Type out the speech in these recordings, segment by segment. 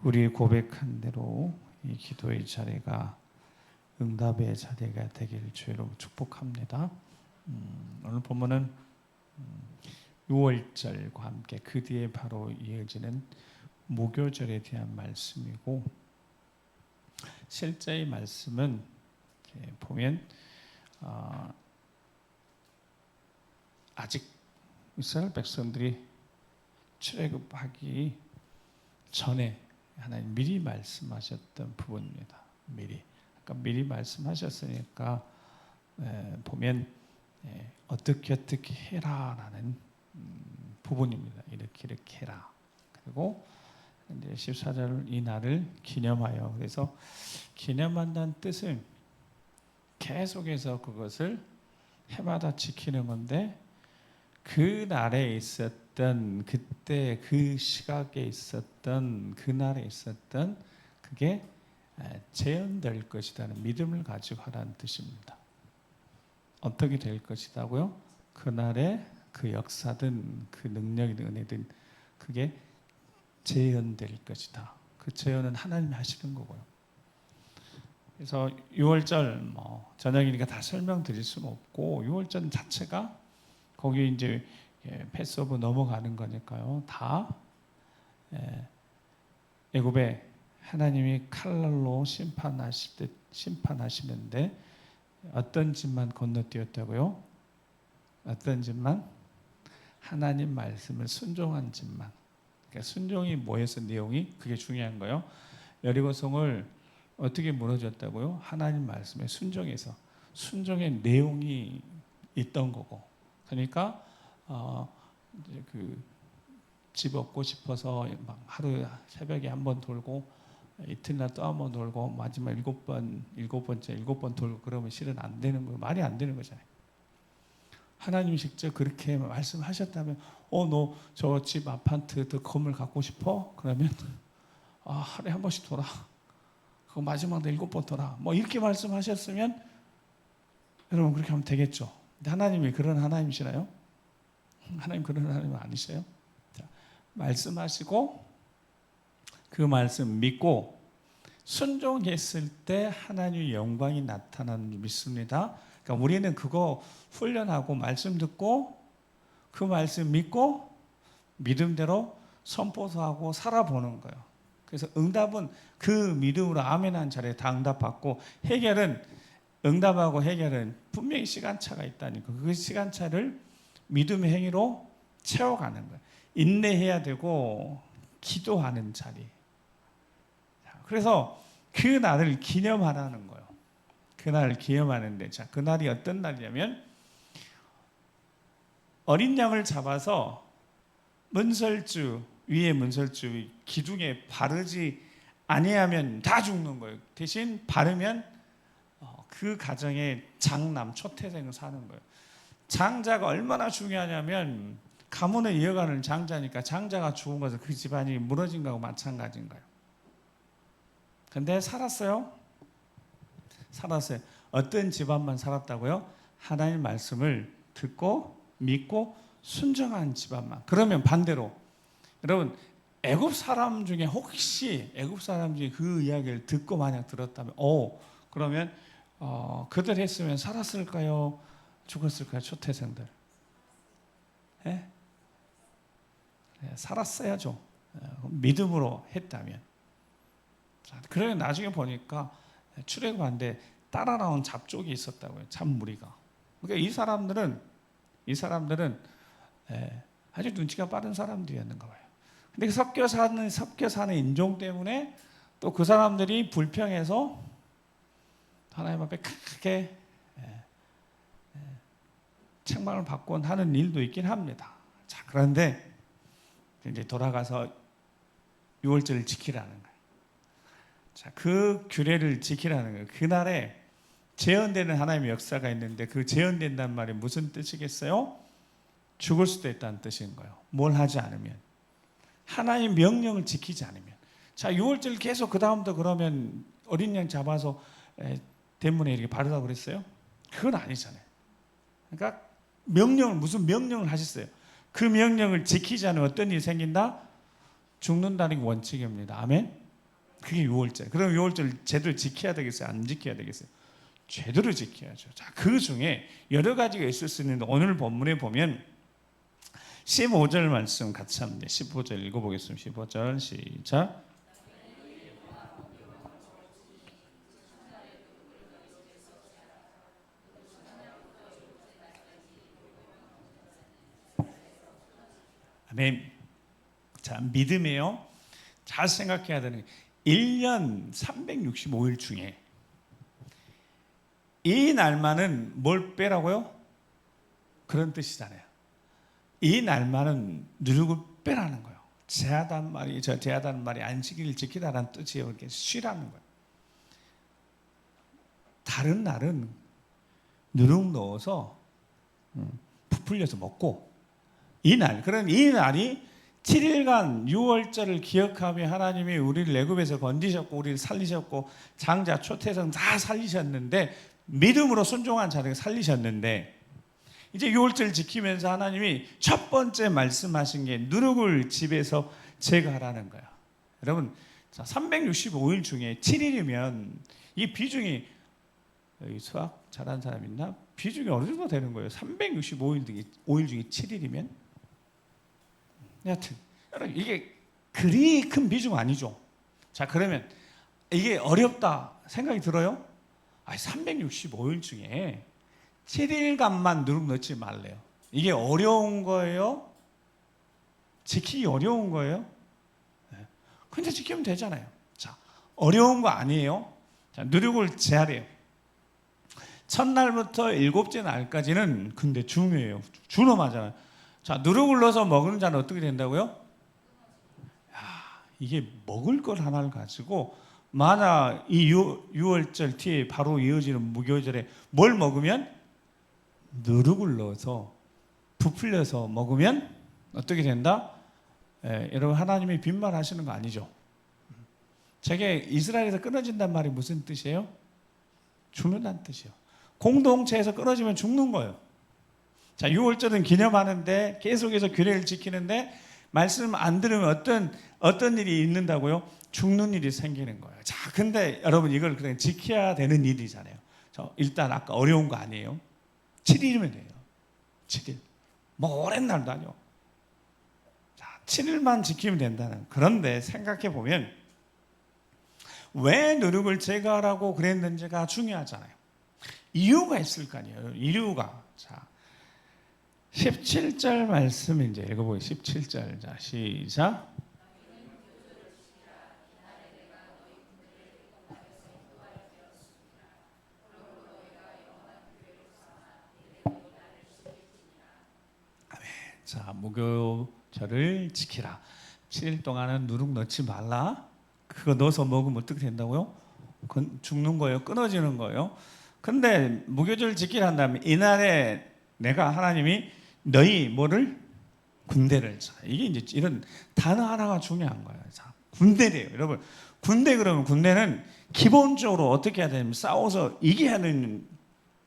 우리 고백한 대로 이 기도의 자리가 응답의 자리가 되기를 주로 축복합니다. 오늘 본문은 6월절과 함께 그 뒤에 바로 이어지는 무교절에 대한 말씀이고, 실제의 말씀은 보면 아직 이스라엘 백성들이 출애굽하기 전에 하나님 미리 말씀하셨던 부분입니다. 미리 말씀하셨으니까 보면 어떻게 해라라는 부분입니다. 이렇게 해라. 그리고 이제 14절 이 날을 기념하여, 그래서 기념한다는 뜻은 계속해서 그것을 해마다 지키는 건데, 그 날에 있었던, 그때 그 시각에 있었던, 그 날에 있었던 그게 재현될 것이라는 믿음을 가지고 하라는 뜻입니다. 어떻게 될 것이라고요? 그날의 그 역사든 그 능력이든 은혜든 그게 재현될 것이다. 그 재현은 하나님이 하시는 거고요. 그래서 6월절 저녁이니까 다 설명드릴 수는 없고, 6월절 자체가 거기 이제 패스오브 넘어가는 거니까요. 다 애굽에 하나님이 칼날로 심판하시는데 어떤 집만 건너뛰었다고요? 어떤 집만? 하나님 말씀을 순종한 집만. 그러니까 순종이 뭐였어? 내용이 그게 중요한 거예요. 여리고성을 어떻게 무너졌다고요? 하나님 말씀에 순종해서, 순종의 내용이 있던 거고. 그러니까 이제 그 집 얻고 싶어서 막 하루 새벽에 한 번 돌고 이튿날 또 한 번 돌고 마지막 일곱 번 돌고 그러면 실은 안 되는 거예요. 말이 안 되는 거잖아요. 하나님이 직접 그렇게 말씀하셨다면 너 저 집 아파트 그 건물 갖고 싶어? 그러면 하루에 한 번씩 돌아. 그거 마지막에 7번 돌아. 이렇게 말씀하셨으면 여러분 그렇게 하면 되겠죠. 근데 하나님이 그런 하나님이시나요? 하나님 그런 하나님은 아니세요? 자, 말씀하시고 그 말씀 믿고 순종했을 때 하나님의 영광이 나타나는 줄 믿습니다. 그러니까 우리는 그거 훈련하고 말씀 듣고 그 말씀 믿고 믿음대로 선포서하고 살아보는 거예요. 그래서 응답은 그 믿음으로 아멘한 자리에 다 응답받고, 응답하고 해결은 분명히 시간차가 있다니까. 그 시간차를 믿음의 행위로 채워가는 거예요. 인내해야 되고 기도하는 자리. 그래서 그 날을 기념하라는 거예요. 그 날을 기념하는데, 자, 그 날이 어떤 날이냐면 어린 양을 잡아서 위에 문설주 기둥에 바르지 아니하면 다 죽는 거예요. 대신 바르면 그 가정에 장남 초태생을 사는 거예요. 장자가 얼마나 중요하냐면 가문을 이어가는 장자니까 장자가 죽은 것은 그 집안이 무너진 거하고 마찬가지인 거예요. 근데 살았어요. 어떤 집안만 살았다고요? 하나님 말씀을 듣고 믿고 순종한 집안만. 그러면 반대로 여러분, 애굽 사람 중에 혹시 애굽 사람 중에 그 이야기를 듣고 만약 들었다면 그러면 그들 했으면 살았을까요? 죽었을까요? 초태생들. 네? 살았어야죠. 믿음으로 했다면. 그래 나중에 보니까 출애굽한데 따라 나온 잡족이 있었다고요. 참무리가. 그러니까 이 사람들은 아주 눈치가 빠른 사람들이었는가 봐요. 근데 섞여 사는 인종 때문에 또 그 사람들이 불평해서 하나님 앞에 크게 책망을 받곤 하는 일도 있긴 합니다. 자, 그런데 이제 돌아가서 6월절을 지키라는 거예요. 자, 그 규례를 지키라는 거예요. 그날에 재현되는 하나님의 역사가 있는데, 그 재현된다는 말이 무슨 뜻이겠어요? 죽을 수도 있다는 뜻인 거예요. 뭘 하지 않으면, 하나님의 명령을 지키지 않으면. 자, 6월절 계속 그 다음부터 그러면 어린 양 잡아서 대문에 이렇게 바르라고 그랬어요? 그건 아니잖아요. 그러니까 무슨 명령을 하셨어요? 그 명령을 지키지 않으면 어떤 일이 생긴다? 죽는다는 게 원칙입니다. 아멘? 그게 유월절. 그럼 유월절 제대로 지켜야 되겠어요? 안 지켜야 되겠어요? 제대로 지켜야죠. 자, 그 중에 여러 가지가 있을 수 있는데 오늘 본문에 보면 15절 말씀 같이 합니다. 15절 읽어보겠습니다. 15절 시작. 아멘. 자, 믿음이에요. 잘 생각해야 되는 게 1년 365일 중에 이 날만은 뭘 빼라고요? 그런 뜻이잖아요. 이 날만은 누룩을 빼라는 거예요. 제하다는 말이, 제하다는 말이 안식일을 지키다라는 뜻이에요. 이렇게 쉬라는 거예요. 다른 날은 누룩 넣어서 부풀려서 먹고, 그럼 이 날이 7일간 유월절을 기억하며 하나님이 우리를 애굽에서 건지셨고 우리를 살리셨고 장자 초태성 다 살리셨는데, 믿음으로 순종한 자를 살리셨는데, 이제 유월절 지키면서 하나님이 첫 번째 말씀하신 게 누룩을 집에서 제거하라는 거예요. 여러분, 365일 중에 7일이면 이 비중이, 여기 수학 잘하는 사람 있나? 비중이 어느 정도 되는 거예요? 365일 중에 7일이면? 여하튼 여러분, 이게 그리 큰 비중 아니죠. 자, 그러면 이게 어렵다 생각이 들어요? 365일 중에 7일간만 누룩 넣지 말래요. 이게 어려운 거예요? 지키기 어려운 거예요? 근데 지키면 되잖아요. 자, 어려운 거 아니에요. 자, 누룩을 제하래요. 첫날부터 일곱째 날까지는 근데 중요해요. 준엄하잖아요. 자, 누룩을 넣어서 먹는 자는 어떻게 된다고요? 이게 먹을 걸 하나를 가지고, 만약 이 유월절 뒤에 바로 이어지는 무교절에 뭘 먹으면? 누룩을 넣어서 부풀려서 먹으면 어떻게 된다? 여러분, 하나님이 빈말하시는 거 아니죠? 저게 이스라엘에서 끊어진단 말이 무슨 뜻이에요? 죽는다는 뜻이에요. 공동체에서 끊어지면 죽는 거예요. 자, 유월절은 기념하는데 계속해서 규례를 지키는데 말씀 안 들으면 어떤 일이 있는다고요? 죽는 일이 생기는 거예요. 자, 근데 여러분, 이걸 그냥 지켜야 되는 일이잖아요. 일단 아까 어려운 거 아니에요. 7일이면 돼요. 7일. 뭐 오랜 날도 아니요. 자, 7일만 지키면 된다는. 그런데 생각해 보면 왜 누룩을 제거하라고 그랬는지가 중요하잖아요. 이유가 있을 거 아니에요. 이유가. 자, 17절 말씀 이제 읽어보세요. 17절. 자, 시작. 자, 무교절을 지키라. 7일 동안은 누룩 넣지 말라. 그거 넣어서 먹으면 어떻게 된다고요? 죽는 거예요. 끊어지는 거예요. 근데 무교절 지키라 한다면 이날에 내가 하나님이 너희 뭐를? 군대를. 자, 이게 이제 이런 단어 하나가 중요한 거예요. 자, 군대래요. 여러분, 그러면 군대는 기본적으로 어떻게 해야 되냐면 싸워서 이겨야 되는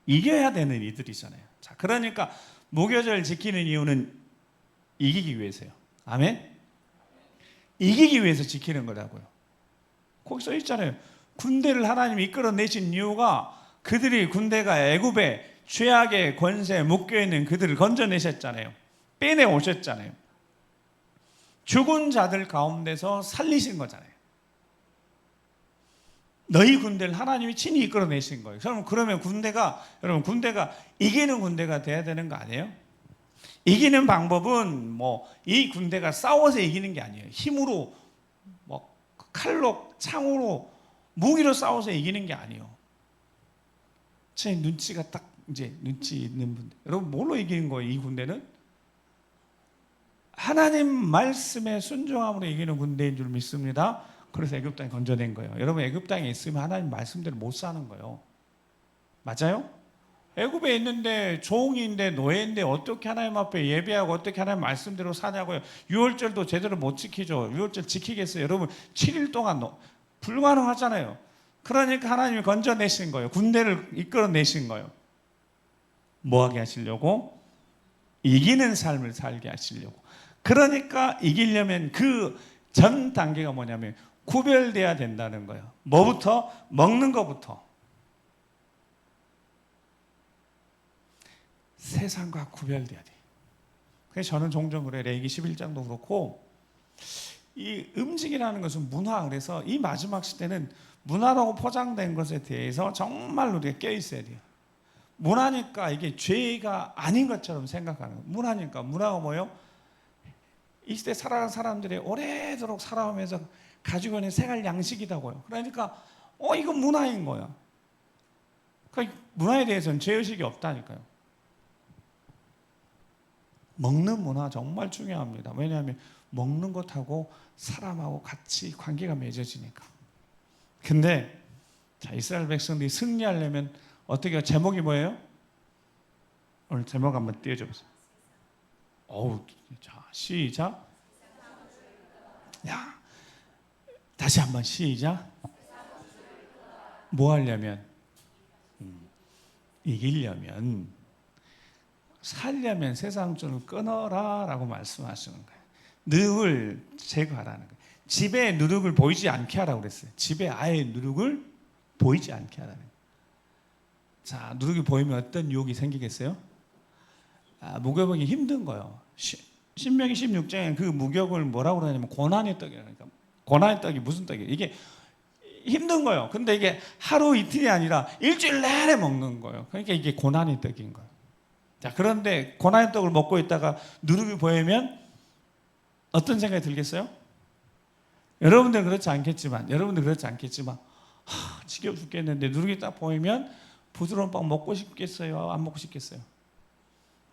이들이잖아요. 자, 그러니까 무교절 지키는 이유는 이기기 위해서요. 아멘? 이기기 위해서 지키는 거라고요. 거기 써 있잖아요. 군대를 하나님이 이끌어내신 이유가 군대가 애굽의 죄악의 권세에 묶여있는 그들을 건져내셨잖아요. 빼내 오셨잖아요. 죽은 자들 가운데서 살리신 거잖아요. 너희 군대를 하나님이 친히 이끌어내신 거예요. 그러면 군대가 이기는 군대가 돼야 되는 거 아니에요? 이기는 방법은 이 군대가 싸워서 이기는 게 아니에요. 힘으로, 칼로, 창으로, 무기로 싸워서 이기는 게 아니에요. 제 눈치가 딱 이제 눈치 있는 분들, 여러분 뭘로 이기는 거예요? 이 군대는 하나님 말씀에 순종함으로 이기는 군대인 줄 믿습니다. 그래서 애굽 땅에 건져낸 거예요. 여러분, 애굽 땅에 있으면 하나님 말씀대로 못 사는 거예요. 맞아요? 애굽에 있는데 종인데 노예인데 어떻게 하나님 앞에 예배하고 어떻게 하나님 말씀대로 사냐고요. 유월절도 제대로 못 지키죠. 유월절 지키겠어요? 여러분, 7일 동안 불가능하잖아요. 그러니까 하나님이 건져내신 거예요. 군대를 이끌어내신 거예요. 뭐 하게 하시려고? 이기는 삶을 살게 하시려고. 그러니까 이기려면 그 전 단계가 뭐냐면 구별돼야 된다는 거예요. 뭐부터? 먹는 것부터. 세상과 구별돼야 돼. 그래서 저는 종종 그래. 레위기 11장도 그렇고 이 음식이라는 것은 문화. 그래서 이 마지막 시대는 문화라고 포장된 것에 대해서 정말 우리가 깨어 있어야 돼요. 문화니까 이게 죄가 아닌 것처럼 생각하는 거예요. 문화니까. 문화가 뭐예요? 이 시대 살아가는 사람들이 오래도록 살아오면서 가지고 있는 생활 양식이라고요. 그러니까 이거 문화인 거야. 그러니까 문화에 대해서는 죄의식이 없다니까요. 먹는 문화 정말 중요합니다. 왜냐하면 먹는 것하고 사람하고 같이 관계가 맺어지니까. 근데 자, 이스라엘 백성들이 승리하려면 어떻게 해요? 제목이 뭐예요? 오늘 제목 한번 띄워줘보세요. 자, 시작. 야, 다시 한번 시작. 뭐 하려면? 이기려면, 살려면 세상 줄을 끊어라 라고 말씀하시는 거예요. 누룩을 제거하라는 거예요. 집에 누룩을 보이지 않게 하라고 그랬어요. 집에 아예 누룩을 보이지 않게 하라는 거예요. 자, 누룩이 보이면 어떤 유혹이 생기겠어요? 무교복이 힘든 거예요. 신명기 16장에 그 무교복을 뭐라고 그러냐면 고난의 떡이라고. 그러니까 고난의 떡이 무슨 떡이에요? 이게 힘든 거예요. 근데 이게 하루 이틀이 아니라 일주일 내내 먹는 거예요. 그러니까 이게 고난의 떡인 거예요. 자, 그런데 고난의 떡을 먹고 있다가 누룩이 보이면 어떤 생각이 들겠어요? 여러분들은 그렇지 않겠지만 지겨워 죽겠는데 누룩이 딱 보이면 부드러운 빵 먹고 싶겠어요? 안 먹고 싶겠어요?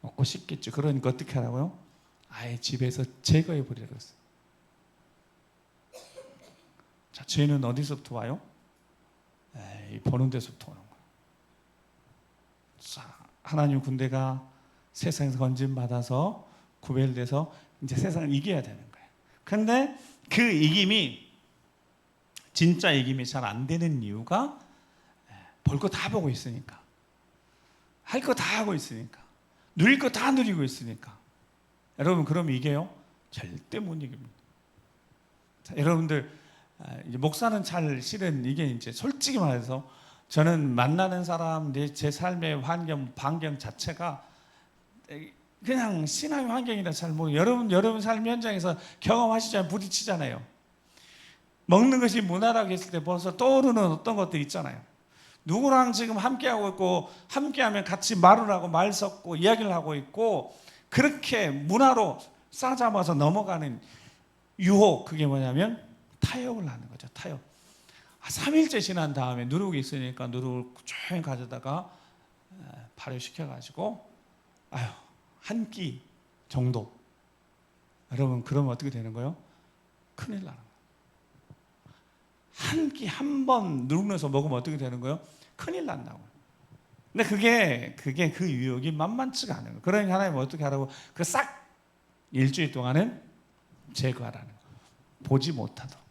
먹고 싶겠죠. 그러니까 어떻게 하라고요? 아예 집에서 제거해 버리라고 했어요. 자, 죄는 어디서부터 와요? 보는 데서부터 오는 거예요. 자, 하나님 군대가 세상에서 건진받아서 구별돼서 이제 세상을 이겨야 되는 거예요. 근데 그 이김이 진짜 이김이 잘 안 되는 이유가 볼 거 다 보고 있으니까, 할 거 다 하고 있으니까, 누릴 거 다 누리고 있으니까. 여러분, 그럼 이게요? 절대 못 이깁니다. 자, 여러분들 이제 목사는 잘 실은 이게 이제 솔직히 말해서 저는 만나는 사람, 제 삶의 반경 자체가 그냥 신앙의 환경이라 잘 모르고 여러분 삶 현장에서 경험하시잖아요. 부딪히잖아요. 먹는 것이 문화라고 했을 때 벌써 떠오르는 어떤 것들 있잖아요. 누구랑 지금 함께하고 있고 함께하면 같이 말을 하고 말 섞고 이야기를 하고 있고 그렇게 문화로 싸잡아서 넘어가는 유혹, 그게 뭐냐면 타협을 하는 거죠. 타협. 3일째 지난 다음에 누룩이 있으니까 누룩을 조용히 가져다가 발효시켜가지고 한 끼 정도. 여러분, 그러면 어떻게 되는 거예요? 큰일 나는 거예요. 한 끼 한 번 누룩 넣어서 먹으면 어떻게 되는 거예요? 큰일 난다고. 근데 그게 그 유혹이 만만치가 않은 거예요. 그러니까 하나님은 어떻게 하라고? 그 싹 일주일 동안은 제거하라는 거예요. 보지 못하도록.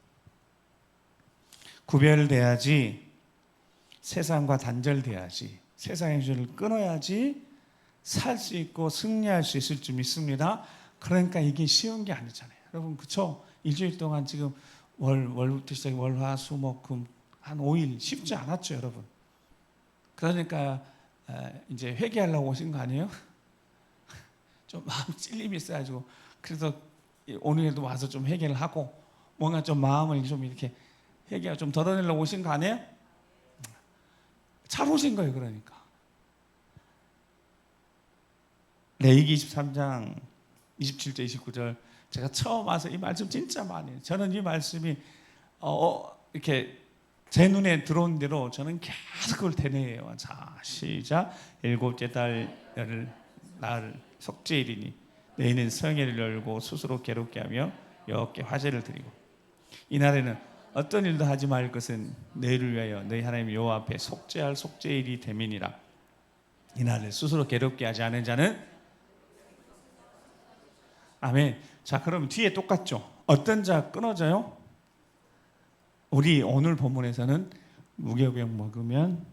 구별돼야지, 세상과 단절돼야지, 세상의 죄를 끊어야지 살 수 있고 승리할 수 있을 줄 믿습니다. 그러니까 이게 쉬운 게 아니잖아요. 여러분, 그렇죠? 일주일 동안 지금 월부터 시작해 월화수목금 한 5일 쉽지 않았죠, 여러분. 그러니까 이제 회개하려고 오신 거 아니에요? 좀 마음 찔림이 있어가지고 그래서 오늘도 와서 좀 회개를 하고 뭔가 좀 마음을 좀 이렇게 회개가 좀 덜어내려고 오신 거 아니에요? 잘 오신 거예요. 그러니까 레위기 23장 27절 29절 제가 처음 와서 이 말씀 진짜 많이 해요. 저는 이 말씀이 이렇게 제 눈에 들어온 대로 저는 계속 그걸 되뇌어요. 자, 시작. 일곱째 달 날 속죄일이니 너희는 성회를 열고 스스로 괴롭게 하며 여호와께 화제를 드리고 이날에는 어떤 일도 하지 말 것은 너희를 위하여 너희 하나님 여호와 앞에 속죄할 속죄일이 됨이니라. 이날을 스스로 괴롭게 하지 않은 자는 아멘. 자, 그럼 뒤에 똑같죠. 어떤 자 끊어져요? 우리 오늘 본문에서는 무교병 먹으면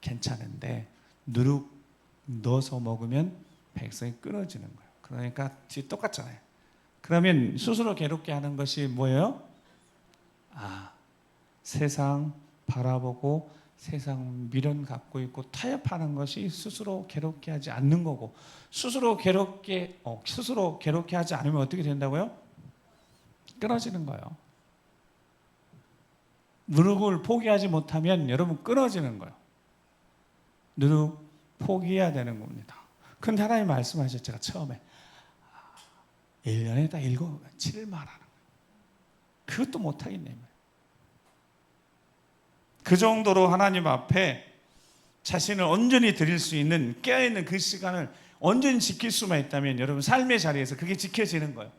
괜찮은데 누룩 넣어서 먹으면 백성이 끊어지는 거예요. 그러니까 뒤에 똑같잖아요. 그러면 스스로 괴롭게 하는 것이 뭐예요? 세상 바라보고 세상 미련 갖고 있고 타협하는 것이 스스로 괴롭게 하지 않는 거고, 스스로 괴롭게 하지 않으면 어떻게 된다고요? 끊어지는 거예요. 누룩을 포기하지 못하면 여러분 끊어지는 거예요. 누룩 포기해야 되는 겁니다. 근데 하나님 말씀하셨죠. 처음에 1년에 딱 7일 말하는 거예요. 그것도 못하겠네요. 그 정도로 하나님 앞에 자신을 온전히 드릴 수 있는 깨어있는 그 시간을 온전히 지킬 수만 있다면 여러분 삶의 자리에서 그게 지켜지는 거예요.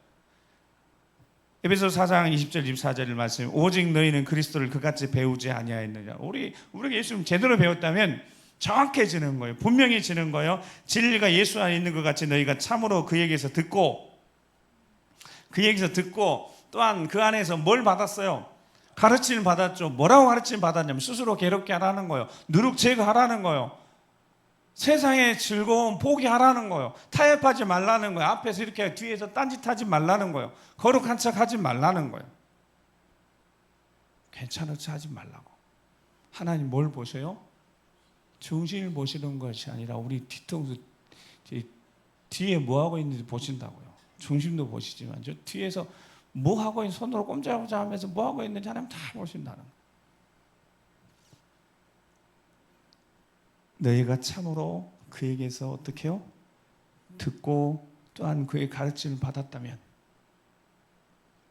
에베소서 4장 20절 24절을 말씀, 오직 너희는 그리스도를 그같이 배우지 아니하였느냐. 우리가 예수님 제대로 배웠다면 정확해지는 거예요. 분명해지는 거예요. 진리가 예수 안에 있는 것 같이 너희가 참으로 그 얘기에서 듣고 또한 그 안에서 뭘 받았어요? 가르침을 받았죠. 뭐라고 가르침을 받았냐면 스스로 괴롭게 하라는 거예요. 누룩 제거하라는 거예요. 세상의 즐거움 포기하라는 거예요. 타협하지 말라는 거예요. 앞에서 이렇게 뒤에서 딴짓하지 말라는 거예요. 거룩한 척하지 말라는 거예요. 괜찮은 척 하지 말라고. 하나님 뭘 보세요? 중심을 보시는 것이 아니라 우리 뒤통수 뒤에 뭐 하고 있는지 보신다고요. 중심도 보시지만 저 뒤에서 뭐 하고 있는, 손으로 꼼짝꼼짝 하면서 뭐 하고 있는지 하나님 다 보신다는 거예요. 너희가 참으로 그에게서 어떻게 해요? 듣고 또한 그의 가르침을 받았다면,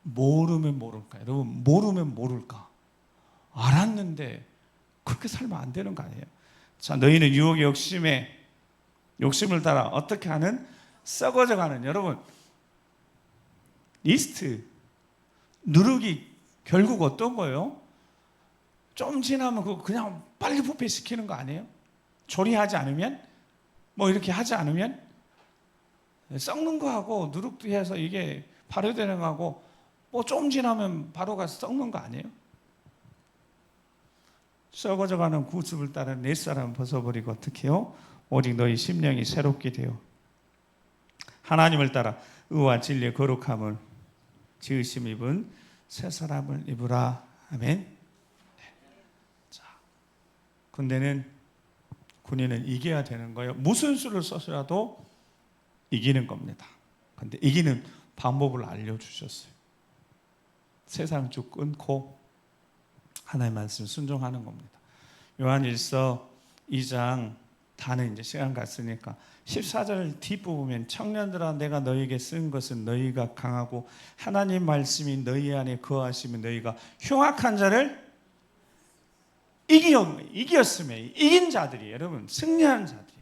모르면 모를까? 여러분, 모르면 모를까? 알았는데 그렇게 살면 안 되는 거 아니에요? 자, 너희는 유혹의 욕심을 따라 어떻게 하는? 썩어져가는, 여러분, 이스트 누룩이 결국 어떤 거예요? 좀 지나면 그거 그냥 빨리 부패시키는 거 아니에요? 조리하지 않으면, 뭐 이렇게 하지 않으면 썩는 거하고 누룩도 해서 이게 발효되는 거하고 뭐 좀 지나면 바로 가서 썩는 거 아니에요? 썩어져가는 구습을 따라 내 사람 벗어버리고 어떻게 해요? 오직 너희 심령이 새롭게 되어 하나님을 따라 의와 진리의 거룩함을 지으심 입은 새 사람을 입으라. 아멘. 자, 군인은 이겨야 되는 거예요. 무슨 수를 써서라도 이기는 겁니다. 근데 이기는 방법을 알려주셨어요. 세상 쭉 끊고 하나님의 말씀 순종하는 겁니다. 요한일서 2장 다는 이제 시간 갔으니까 14절 뒷부분엔 청년들아 내가 너희에게 쓴 것은 너희가 강하고 하나님 말씀이 너희 안에 거하시면 너희가 흉악한 자를 이겼으며 이긴 자들이, 여러분 승리한 자들이,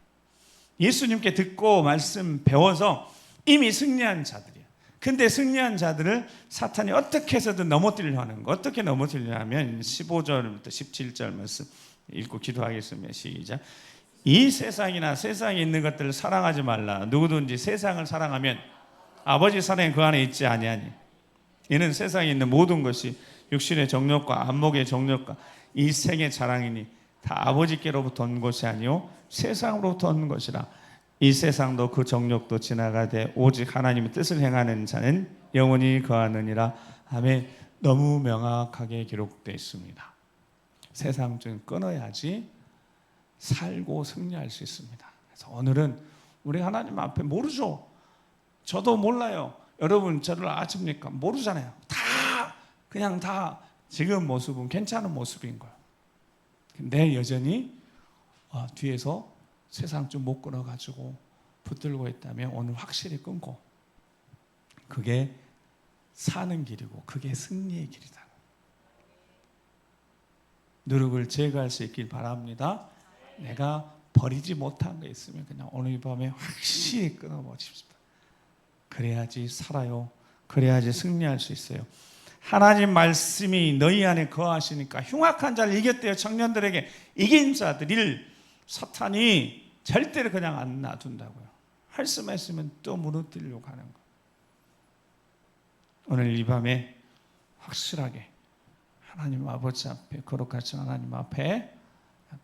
예수님께 듣고 말씀 배워서 이미 승리한 자들이에요. 근데 승리한 자들을 사탄이 어떻게 해서든 넘어뜨리려 하는 거. 어떻게 넘어뜨리려 하면 15절부터 17절 말씀 읽고 기도하겠습니다. 시작. 이 세상이나 세상에 있는 것들을 사랑하지 말라. 누구든지 세상을 사랑하면 아버지 사랑이 그 안에 있지 아니하니. 이는 세상에 있는 모든 것이 육신의 정욕과 안목의 정욕과 이 생의 자랑이니 다 아버지께로부터 온 것이 아니요 세상으로부터 온 것이라. 이 세상도 그 정욕도 지나가되 오직 하나님의 뜻을 행하는 자는 영원히 거하느니라. 아멘. 너무 명확하게 기록되어 있습니다. 세상 좀 끊어야지 살고 승리할 수 있습니다. 그래서 오늘은 우리 하나님 앞에 모르죠. 저도 몰라요. 여러분 저를 아십니까? 모르잖아요. 그냥 다 지금 모습은 괜찮은 모습인 거예요. 근데 여전히 뒤에서 세상 좀 못 끊어가지고 붙들고 있다면 오늘 확실히 끊고, 그게 사는 길이고 그게 승리의 길이다. 누룩을 제거할 수 있길 바랍니다. 내가 버리지 못한 게 있으면 그냥 오늘 밤에 확실히 끊어버립시다. 그래야지 살아요. 그래야지 승리할 수 있어요. 하나님 말씀이 너희 안에 거하시니까 흉악한 자를 이겼대요. 청년들에게 이긴 자들을 사탄이 절대로 그냥 안 놔둔다고요. 할 수만 있으면 또 무너뜨리려고 하는 거. 오늘 이 밤에 확실하게 하나님 아버지 앞에, 거룩하신 하나님 앞에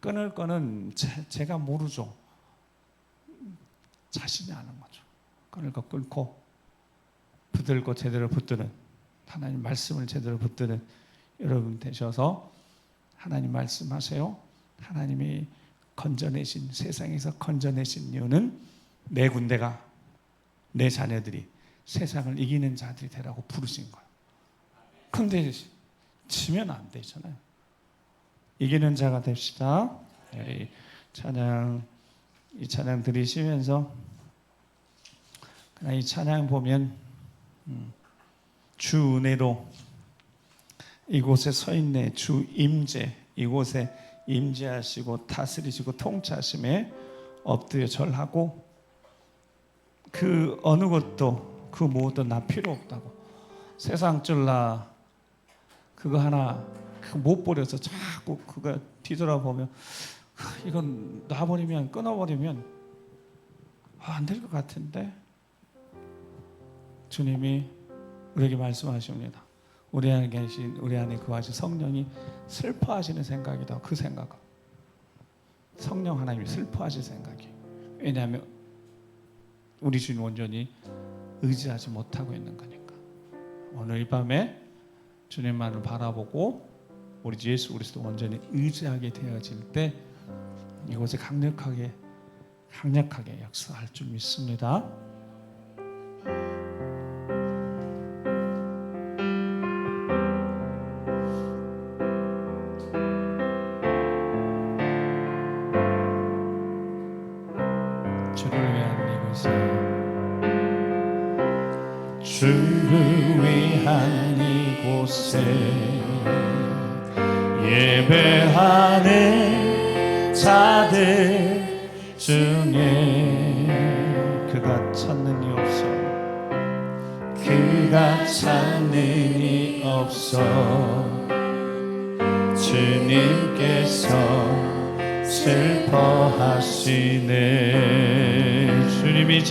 끊을 거는 제가 모르죠. 자신이 아는 거죠. 끊을 거 끊고 붙들고 제대로 붙드는, 하나님 말씀을 제대로 붙드는 여러분 되셔서 하나님 말씀하세요. 하나님이 건져내신, 세상에서 건져내신 이유는 내 군대가, 내 자녀들이 세상을 이기는 자들이 되라고 부르신 거예요. 그런데 지면 안 되잖아요. 이기는 자가 됩시다. 이 찬양 들으시면서 그냥 이 찬양 보면 주 은혜로 이곳에 서 있네. 주 임재, 이곳에 임재하시고 다스리시고 통치하심에 엎드려 절하고 그 어느 것도 그 무엇도 나 필요 없다고. 세상 쫄라 그거 하나 그거 못 버려서 자꾸 그거 뒤돌아보면 이건 놔버리면, 끊어버리면 안 될 것 같은데 주님이 우리에게 말씀하십니다. 우리 안에 계신, 우리 안에 거하신 성령이 슬퍼하시는 생각이다. 그 생각은 성령 하나님이 슬퍼하실 생각이에요. 왜냐하면 우리 주님 온전히 의지하지 못하고 있는 거니까. 오늘 이 밤에 주님만을 바라보고 우리 주 예수 그리스도 온전히 의지하게 되어질 때 이곳에 강력하게 역사할 줄 믿습니다. 주를 위한 이곳에, 주를 위한 이곳에 예배하는 자들 중에 그가 찾는 이 없어, 그가 찾는 이 없어. 주님께서 슬퍼하시네. 주님이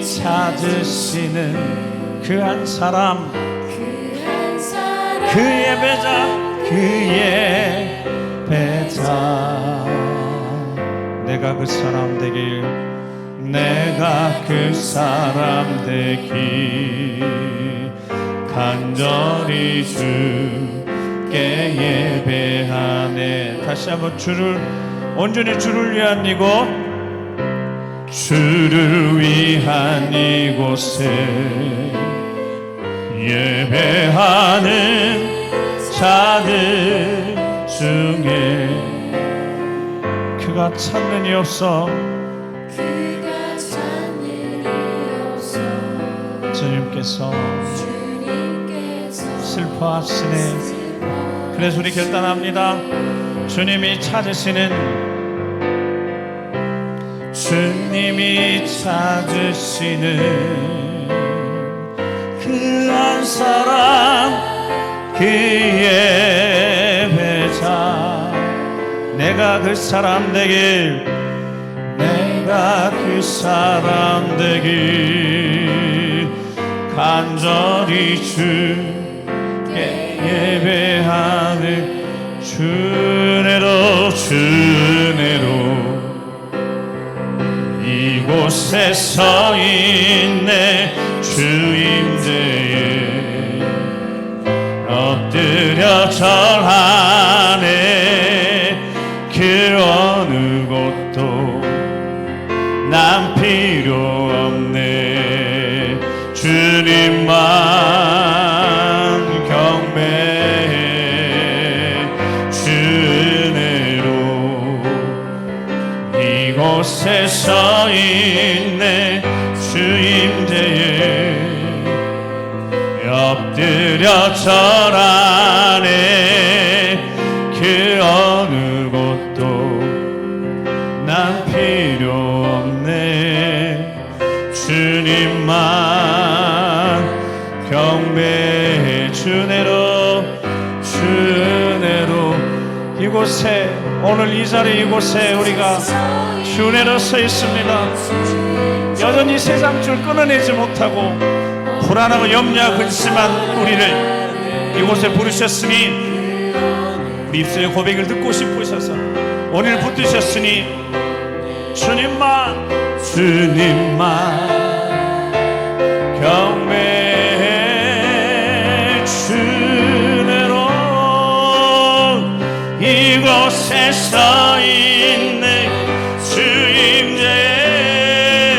찾으시는 그 한 사람, 그 예배자, 그 예배자. 내가 그 사람 되길, 내가 그 사람 되길 간절히 주께 예배하네. 다시 한번 온전히 주를 위한 이곳, 주를 위한 이곳에 예배하는 자들 중에 그가 찾는 이 없어, 주님께서 슬퍼하시네. 그래서 우리 결단합니다. 주님이 찾으시는 그 한 사람, 그 예배자. 내가 그 사람 되길, 내가 그 사람 되길 간절히 주께 예배하는 주내로 이곳에 서 있네. 주 임재에 엎드려 절하네. 그 어느 곳도 난 필요 없네. 주님만 경배해. 주 은혜로 이곳에 서 있네. 주 임재에 엎드려 절하네. 그 어느 곳도 난 필요 없네. 주님만 경배해. 주내로 이곳에, 오늘 이 자리 이곳에 우리가 주내로 서 있습니다. 여전히 세상 줄 끊어내지 못하고 불안하고 염려하고 근심한 우리를 이곳에 부르셨으니 우리 입술의 고백을 듣고 싶으셔서 오늘 붙드셨으니 주님만 주님만 경배해 주내로 이곳에 서 있는 주 임재에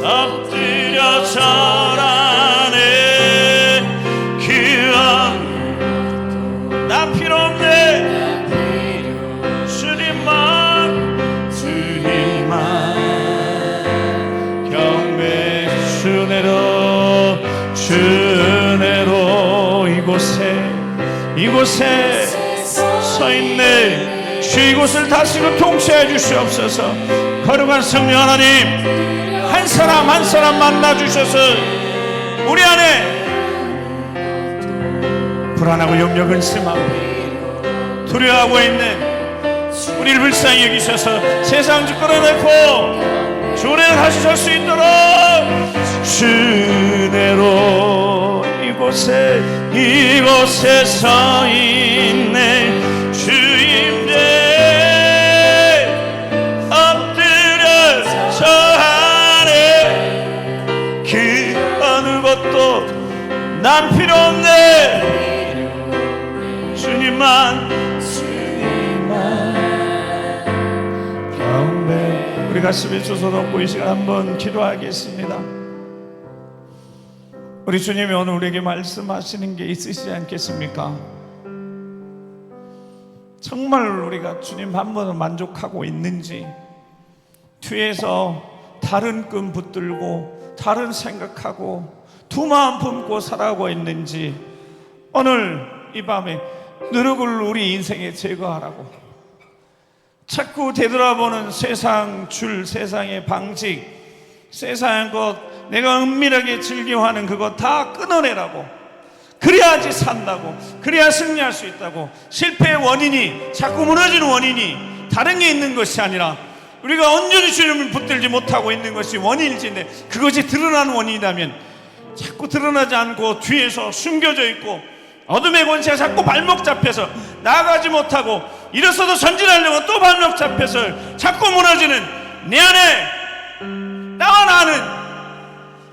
엎드려 절하네. 난 필요 없네. 주님만 경배 주내로 이곳에 서 있네. 주 이곳을 다스리고 통치해 주시옵소서. 거룩한 성령 하나님, 한 사람 한 사람 만나 주셔서 우리 안에 불안하고 염려 근심하고 두려워하고 있는 우리를 불쌍히 여기셔서 세상 주 끌어내고 주 은혜를 하실 수 있도록 주내로 이곳에 서 있네. 주 임재에 엎드려 절하네. 그 어느 것도 난 필요 없네. 주님만 경배. 우리 가슴에 주소 놓고 이 시간 한번 기도하겠습니다. 우리 주님이 오늘 우리에게 말씀하시는 게 있으시지 않겠습니까? 정말 우리가 주님 한 번은 만족하고 있는지, 뒤에서 다른 끈 붙들고 다른 생각하고 두 마음 품고 살아가고 있는지 오늘 이 밤에 누룩을 우리 인생에 제거하라고, 자꾸 되돌아보는 세상 줄, 세상의 방식, 세상의 것, 내가 은밀하게 즐겨하는 그것 다 끊어내라고. 그래야지 산다고, 그래야 승리할 수 있다고. 실패의 원인이, 자꾸 무너지는 원인이 다른 게 있는 것이 아니라 우리가 온전히 주님을 붙들지 못하고 있는 것이 원인일지인데, 그것이 드러나는 원인이라면 자꾸 드러나지 않고 뒤에서 숨겨져 있고 어둠의 권세가 자꾸 발목 잡혀서 나아가지 못하고, 일어서도 전진하려고 또 발목 잡혀서 자꾸 무너지는 내 안에 나와 나는,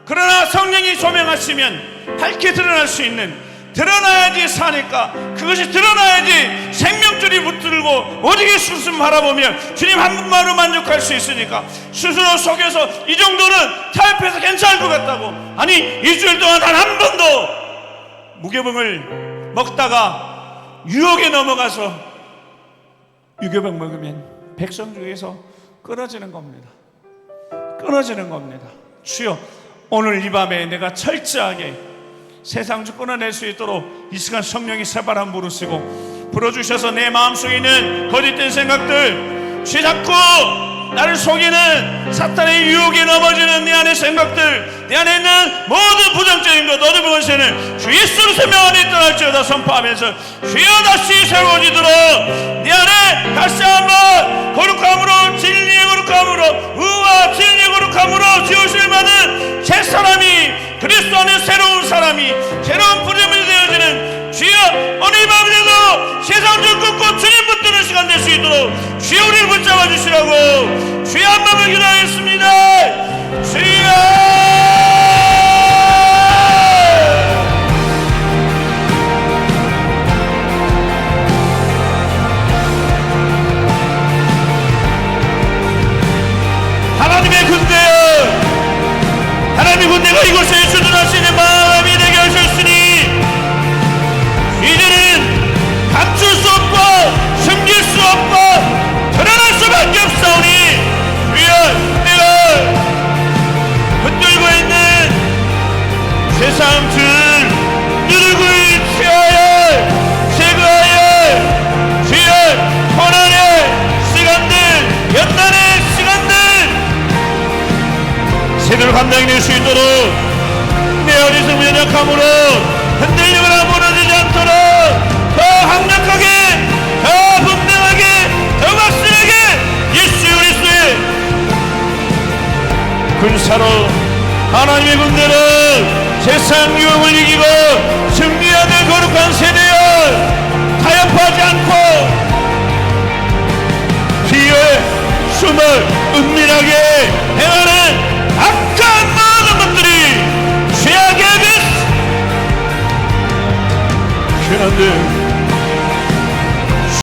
그러나 성령이 조명하시면 밝게 드러날 수 있는, 드러나야지 사니까, 그것이 드러나야지 생명줄이 붙들고 오직 예수를 바라보며 주님 한 분만으로 만족할 수 있으니까, 스스로 속여서 이 정도는 타협해서 괜찮을 것 같다고, 아니 일주일 동안 단 한 번도 무교병을 먹다가 유혹에 넘어가서 유교병 먹으면 백성 중에서 끊어지는 겁니다. 끊어지는 겁니다. 주여, 오늘 이 밤에 내가 철저하게 세상주 끊어낼 수 있도록 이 시간 성령이 새바람 부르시고 불어주셔서 내 마음속에 있는 거짓된 생각들, 자꾸 나를 속이는 사탄의 유혹에 넘어지는 내 안의 생각들, 내 안에 있는 모든 부정적인 것, 어둠의 권세는 주 예수의 생명 안에 떠날지어다 선포하면서 주여 다시 세워지도록 내 안에 다시 한번 거룩함으로, 진리의 거룩함으로, 의와 진리의 거룩함으로 지으실 만한 새 사람이, 그리스도 안에 새로운 사람이, 새로운 부름이 되어지는 주여, 오늘 이 밤에도 세상 줄 끊고 주님 붙드는 시간 될 수 있도록 주여 우리를 붙잡아 주시라고 주여 한 마음을 기도하겠습니다. 주여, 하나님의 군대가 이곳에 주둔하시는 마음이 되게 하셨으니 이제는 감출 수 없고 숨길 수 없고 드러날 수밖에 없사오니 주여, 내가 붙들고 있는 세상 줄 누룩을 취하여 제거하여 주여, 고난의 시간들, 연단의 시간들 새들 감당될 수 있도록 내 어리석은 연약함으로 흔들리거나 무너지지 않도록 더 강력하게, 더 분명하게, 더 확실하게 예수 그리스도의 군사로 하나님의 군대를 세상 유혹을 이기고 승리하는 거룩한 세대여, 타협하지 않고 기회의 수많은 은밀하게 행하는 악한 모든 것들이 죄악의 빛 그런데